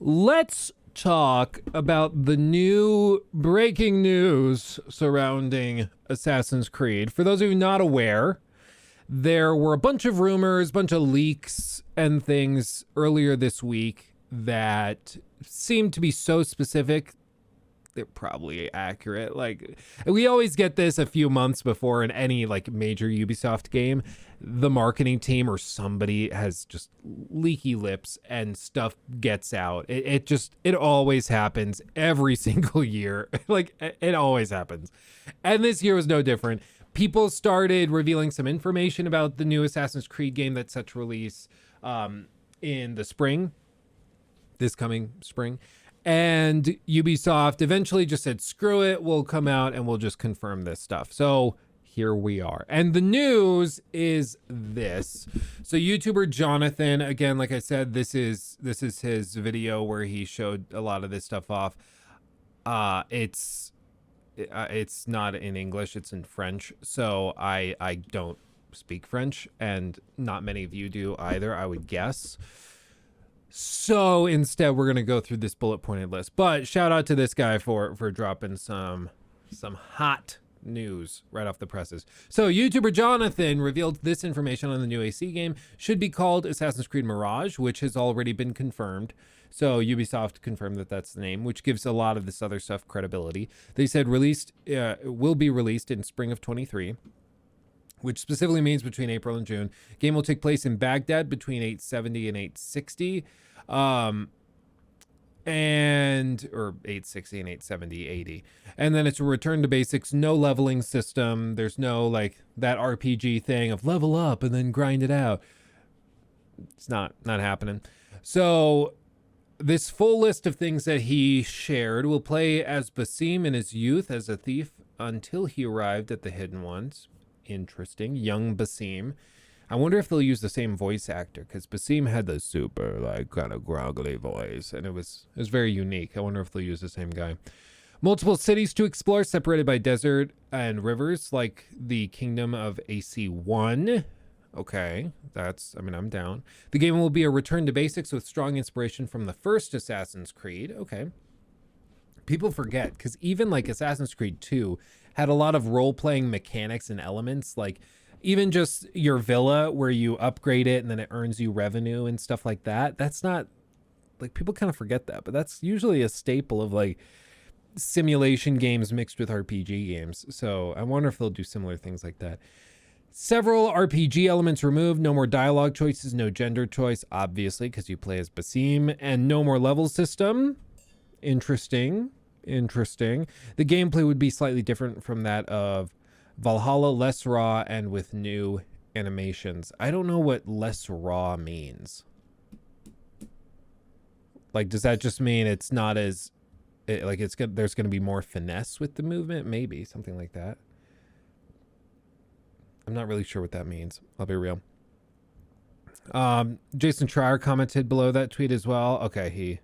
Let's talk about the new breaking news surrounding Assassin's Creed. For those of you not aware, there were a bunch of rumors, bunch of leaks and things earlier this week that seemed to be so specific they're probably accurate. Like, we always get this a few months before in any like major Ubisoft game. The marketing team or somebody has just leaky lips and stuff gets out. It always happens every single year. Like, it always happens. And this year was no different. People started revealing some information about the new Assassin's Creed game that's set to release in the spring, this coming spring. And Ubisoft eventually just said, screw it, we'll come out and we'll just confirm this stuff. So here we are. And the news is this. So YouTuber Jonathan, again, like I said, this is his video where he showed a lot of this stuff off. It's not in English, it's in French. So I don't speak French, and not many of you do either, I would guess. So instead, we're going to go through this bullet pointed list. But shout out to this guy for dropping some hot news right off the presses. So YouTuber Jonathan revealed this information on the new AC game. Should be called Assassin's Creed Mirage, which has already been confirmed. So Ubisoft confirmed that that's the name, which gives a lot of this other stuff credibility. They said will be released in spring of 23. Which specifically means between April and June. Game will take place in Baghdad between 870 and 860. Or 860 and 870, 80. And then it's a return to basics, no leveling system. There's no like that RPG thing of level up and then grind it out. It's not happening. So this full list of things that he shared will play as Basim in his youth as a thief until he arrived at the Hidden Ones. Interesting. Young Basim. I wonder if they'll use the same voice actor, because Basim had the super like kind of groggly voice and it was very unique. I wonder if they'll use the same guy. Multiple cities to explore separated by desert and rivers, like the kingdom of AC1. Okay, I'm down. The game will be a return to basics with strong inspiration from the first Assassin's Creed. Okay. People forget, because even like Assassin's Creed 2 had a lot of role-playing mechanics and elements, like even just your villa where you upgrade it and then it earns you revenue and stuff like that. That's not, like, people kind of forget that, but that's usually a staple of like simulation games mixed with RPG games. So I wonder if they'll do similar things like that. Several RPG elements removed, no more dialogue choices, no gender choice, obviously, because you play as Basim, and no more level system. Interesting. The gameplay would be slightly different from that of Valhalla, less raw and with new animations. I don't know what less raw means. Like, does that just mean it's not as there's going to be more finesse with the movement? Maybe something like that. I'm not really sure what that means. I'll be real. Jason Trier commented below that tweet as well. Okay,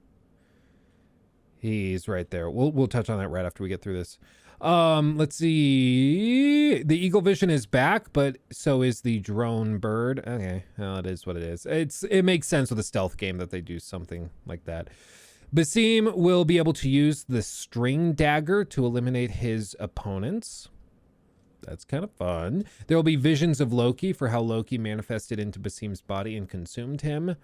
He's right there. We'll touch on that right after we get through this. Let's see. The Eagle Vision is back, but so is the drone bird. Okay, well, it is what it is. It makes sense with a stealth game that they do something like that. Basim will be able to use the string dagger to eliminate his opponents. That's kind of fun. There will be visions of Loki for how Loki manifested into Basim's body and consumed him.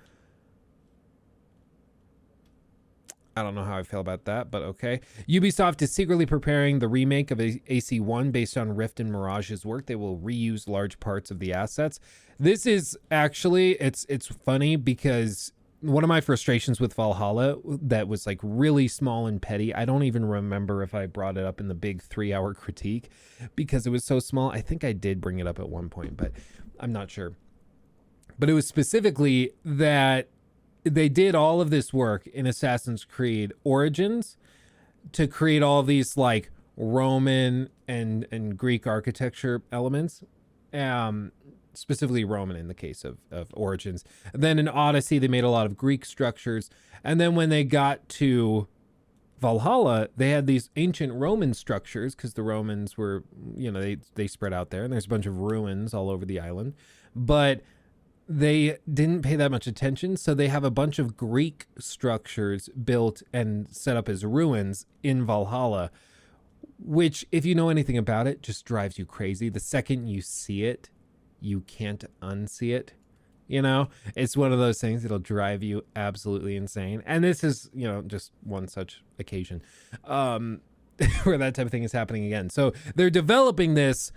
I don't know how I feel about that, but okay. Ubisoft is secretly preparing the remake of AC1 based on Rift and Mirage's work. They will reuse large parts of the assets. This is actually, it's funny because one of my frustrations with Valhalla that was like really small and petty, I don't even remember if I brought it up in the big 3-hour critique because it was so small. I think I did bring it up at one point, but I'm not sure. But it was specifically that they did all of this work in Assassin's Creed Origins to create all these like Roman and Greek architecture elements, specifically Roman in the case of Origins. And then in Odyssey, they made a lot of Greek structures. And then when they got to Valhalla, they had these ancient Roman structures because the Romans were, they spread out there and there's a bunch of ruins all over the island. But they didn't pay that much attention, so they have a bunch of Greek structures built and set up as ruins in Valhalla, which, if you know anything about it, just drives you crazy. The second you see it, you can't unsee it. You know, it's one of those things that'll drive you absolutely insane. And this is, you know, just one such occasion where that type of thing is happening again. So they're developing this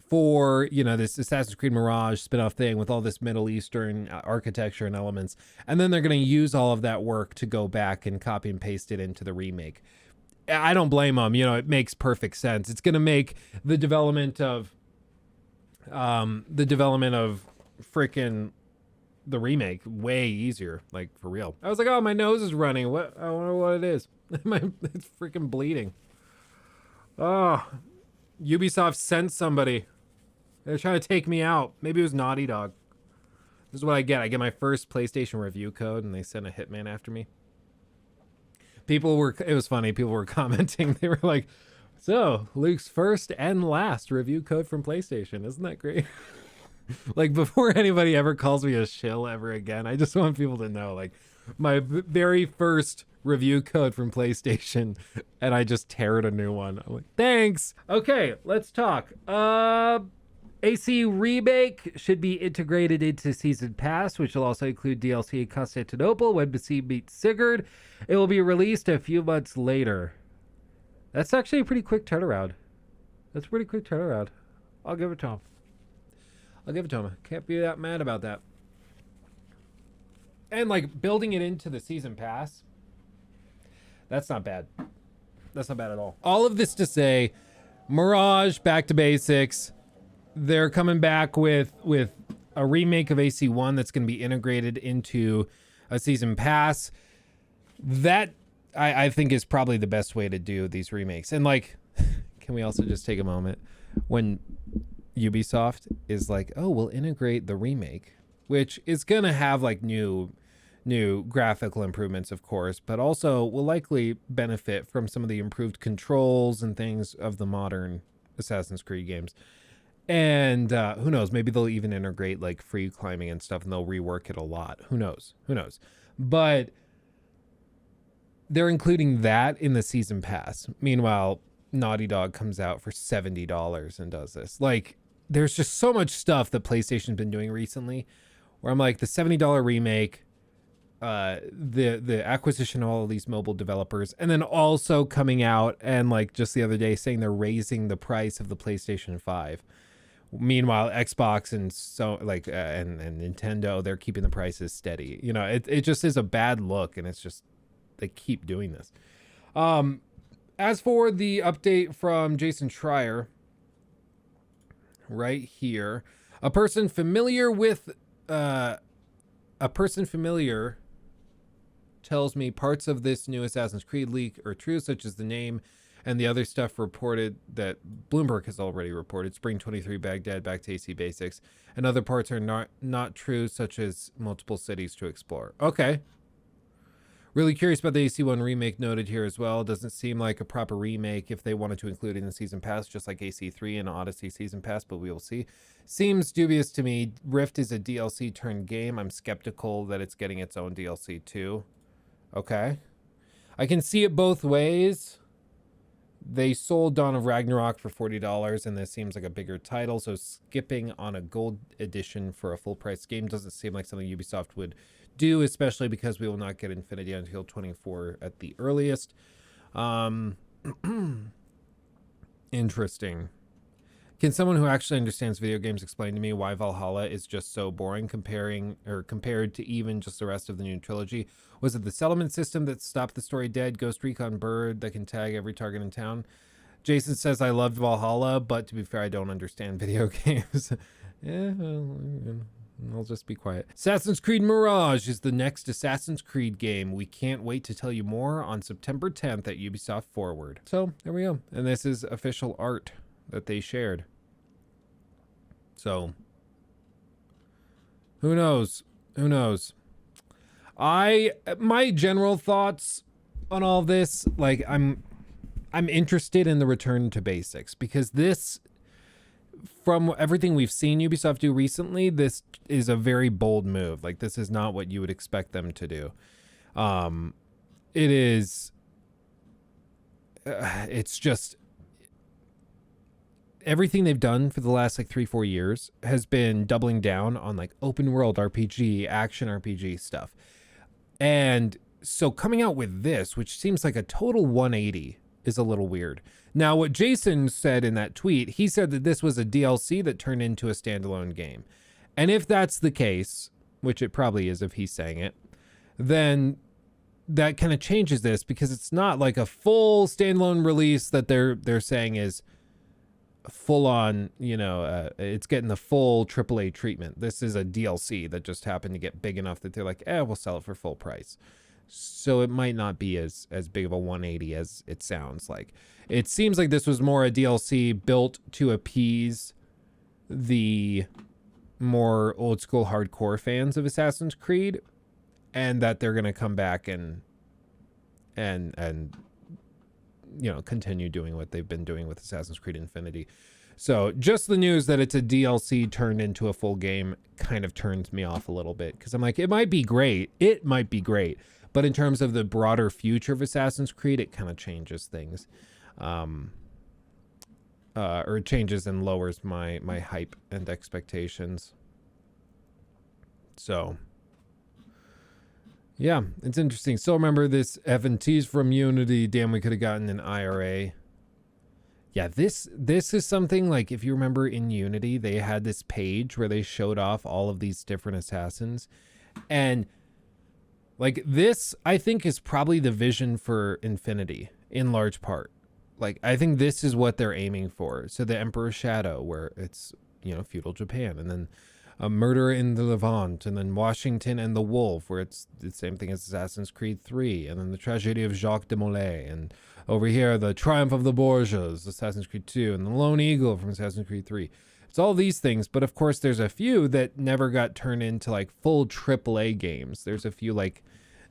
for, you know, this Assassin's Creed Mirage spin-off thing with all this Middle Eastern architecture and elements. And then they're going to use all of that work to go back and copy and paste it into the remake. I don't blame them. You know, it makes perfect sense. It's going to make the development of freaking the remake way easier, like for real. I was like, oh, my nose is running. What? I wonder what it is. It's freaking bleeding. Oh, Ubisoft sent somebody. They're trying to take me out. Maybe it was Naughty Dog. This is what I get. I get my first PlayStation review code, and they sent a hitman after me. It was funny. People were commenting. They were like, so Luke's first and last review code from PlayStation. Isn't that great? Like, before anybody ever calls me a shill ever again, I just want people to know, like, my very first review code from PlayStation, and I just teared a new one. I'm like, thanks. Okay, let's talk. AC Remake should be integrated into Season Pass, which will also include DLC Constantinople when Basim meets Sigurd. It will be released a few months later. That's actually a pretty quick turnaround. That's a pretty quick turnaround. I'll give it to him. Can't be that mad about that. And like building it into the Season Pass, that's not bad. That's not bad at all. All of this to say, Mirage, back to basics. They're coming back with a remake of AC1 that's going to be integrated into a Season Pass. That I think is probably the best way to do these remakes. And like, can we also just take a moment when Ubisoft is like, oh, we'll integrate the remake, which is going to have like new graphical improvements, of course, but also will likely benefit from some of the improved controls and things of the modern Assassin's Creed games. And who knows, maybe they'll even integrate like free climbing and stuff, and they'll rework it a lot. Who knows? But they're including that in the Season Pass. Meanwhile, Naughty Dog comes out for $70 and does this. Like, there's just so much stuff that PlayStation's been doing recently where I'm like, the $70 remake, the acquisition of all of these mobile developers, and then also coming out and like just the other day saying they're raising the price of the PlayStation 5. Meanwhile, Xbox and and Nintendo, they're keeping the prices steady. You know, it just is a bad look, and it's just they keep doing this. As for the update from Jason Schreier, right here, a person familiar tells me parts of this new Assassin's Creed leak are true, such as the name and the other stuff reported that Bloomberg has already reported. Spring 23 Baghdad, back to AC basics. And other parts are not true, such as multiple cities to explore. Okay. Really curious about the AC1 remake noted here as well. Doesn't seem like a proper remake if they wanted to include it in the Season Pass, just like AC3 and Odyssey Season Pass, but we will see. Seems dubious to me. Rift is a DLC turned game. I'm skeptical that it's getting its own DLC too. Okay. I can see it both ways. They sold Dawn of Ragnarok for $40, and this seems like a bigger title, so skipping on a gold edition for a full-price game doesn't seem like something Ubisoft would do, especially because we will not get Infinity until 24 at the earliest. Interesting. Can someone who actually understands video games explain to me why Valhalla is just so boring compared to even just the rest of the new trilogy? Was it the settlement system that stopped the story dead? Ghost Recon Bird that can tag every target in town? Jason says, I loved Valhalla, but to be fair, I don't understand video games. Yeah, well, I'll just be quiet. Assassin's Creed Mirage is the next Assassin's Creed game. We can't wait to tell you more on September 10th at Ubisoft Forward. So, there we go. And this is official art that they shared. So, who knows? My general thoughts on all this, like I'm interested in the return to basics, because this from everything we've seen Ubisoft do recently, this is a very bold move. Like, this is not what you would expect them to do. It is, it's just, everything they've done for the last like 3-4 years has been doubling down on like open world RPG, action RPG stuff. And so coming out with this, which seems like a total 180, is a little weird. Now, what Jason said in that tweet, he said that this was a DLC that turned into a standalone game. And if that's the case, which it probably is if he's saying it, then that kind of changes this, because it's not like a full standalone release that they're saying is full on, it's getting the full AAA treatment. This is a DLC that just happened to get big enough that they're like, we'll sell it for full price. So it might not be as big of a 180 as it sounds like. It seems like this was more a DLC built to appease the more old school hardcore fans of Assassin's Creed, and that they're going to come back and continue doing what they've been doing with Assassin's Creed Infinity. So just the news that it's a DLC turned into a full game kind of turns me off a little bit, because I'm like, it might be great. But in terms of the broader future of Assassin's Creed, it kind of changes things. Or it changes and lowers my hype and expectations. So yeah, it's interesting. Still remember this F&T's from Unity. Damn, we could have gotten an IRA. Yeah, this is something like, if you remember in Unity, they had this page where they showed off all of these different assassins. And like this, I think, is probably the vision for Infinity in large part. Like, I think this is what they're aiming for. So the Emperor's Shadow, where it's, feudal Japan, and then a Murder in the Levant, and then Washington and the Wolf, where it's the same thing as Assassin's Creed 3, and then the Tragedy of Jacques de Molay, and over here, the Triumph of the Borgias, Assassin's Creed 2, and the Lone Eagle from Assassin's Creed 3. It's all these things, but of course there's a few that never got turned into like full AAA games. There's a few like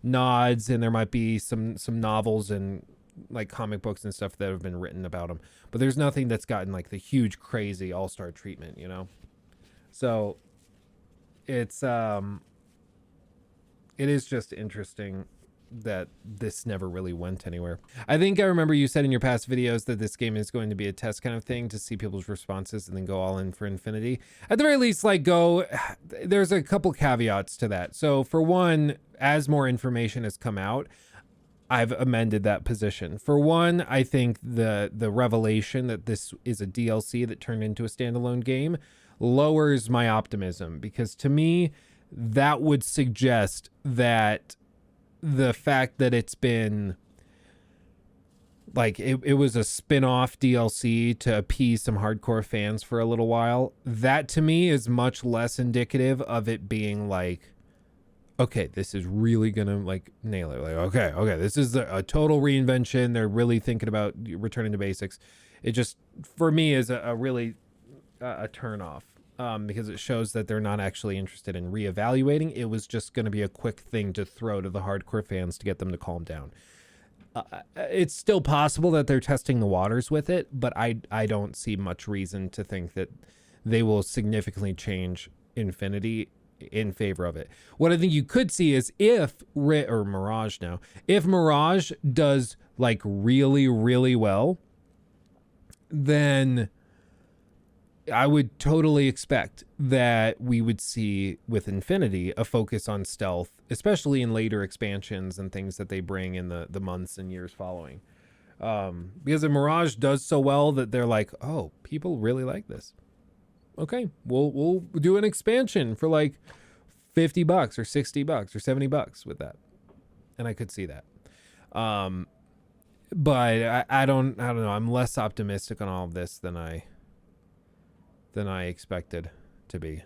nods, and there might be some novels and like comic books and stuff that have been written about them, but there's nothing that's gotten like the huge crazy all-star treatment, So it is just interesting that this never really went anywhere. I think I remember you said in your past videos that this game is going to be a test kind of thing to see people's responses and then go all in for Infinity. At the very least, there's a couple caveats to that. So for one, as more information has come out, I've amended that position. For one, I think the revelation that this is a DLC that turned into a standalone game lowers my optimism, because to me, that would suggest that the fact that it's been like it was a spin-off DLC to appease some hardcore fans for a little while, that to me is much less indicative of it being like, okay, this is really gonna like nail it. Like, okay, this is a total reinvention. They're really thinking about returning to basics. It just, for me, is a really a turn off, because it shows that they're not actually interested in reevaluating. It was just going to be a quick thing to throw to the hardcore fans to get them to calm down. It's still possible that they're testing the waters with it, but I don't see much reason to think that they will significantly change Infinity in favor of it. What I think you could see is if Mirage does like really, really well, then I would totally expect that we would see with Infinity a focus on stealth, especially in later expansions and things that they bring in the months and years following. Because if Mirage does so well that they're like, oh, people really like this. Okay, we'll do an expansion for like $50 or $60 or $70 with that. And I could see that. But I don't know. I'm less optimistic on all of this than I expected to be.